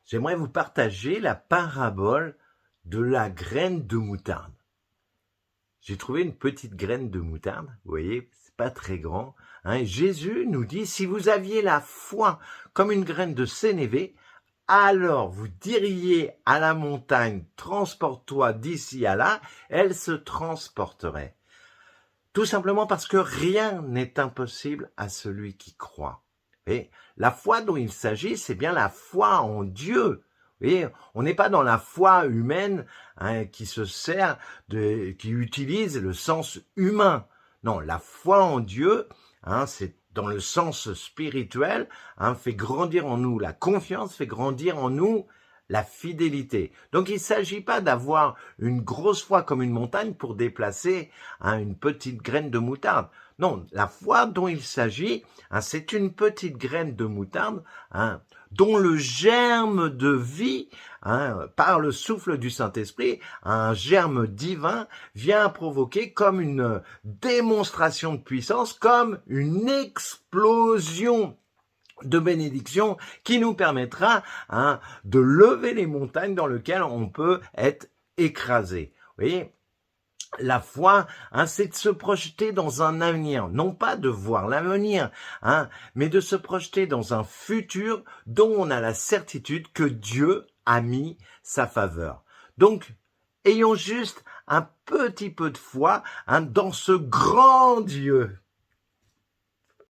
J'aimerais vous partager la parabole de la graine de moutarde. J'ai trouvé une petite graine de moutarde, vous voyez, c'est pas très grand. Jésus nous dit, si vous aviez la foi comme une graine de sénévé, alors vous diriez à la montagne, transporte-toi d'ici à là, elle se transporterait. Tout simplement parce que rien n'est impossible à celui qui croit. Et la foi dont il s'agit, c'est bien la foi en Dieu. Vous voyez, on n'est pas dans la foi humaine qui se sert qui utilise le sens humain. Non, la foi en Dieu, c'est dans le sens spirituel, fait grandir en nous la confiance, fait grandir en nous la fidélité. Donc il ne s'agit pas d'avoir une grosse foi comme une montagne pour déplacer une petite graine de moutarde. Non, la foi dont il s'agit, c'est une petite graine de moutarde dont le germe de vie, par le souffle du Saint-Esprit, un germe divin, vient provoquer comme une démonstration de puissance, comme une explosion de bénédiction qui nous permettra de lever les montagnes dans lesquelles on peut être écrasé. Vous voyez, la foi, c'est de se projeter dans un avenir, non pas de voir l'avenir, mais de se projeter dans un futur dont on a la certitude que Dieu a mis sa faveur. Donc, ayons juste un petit peu de foi dans ce grand Dieu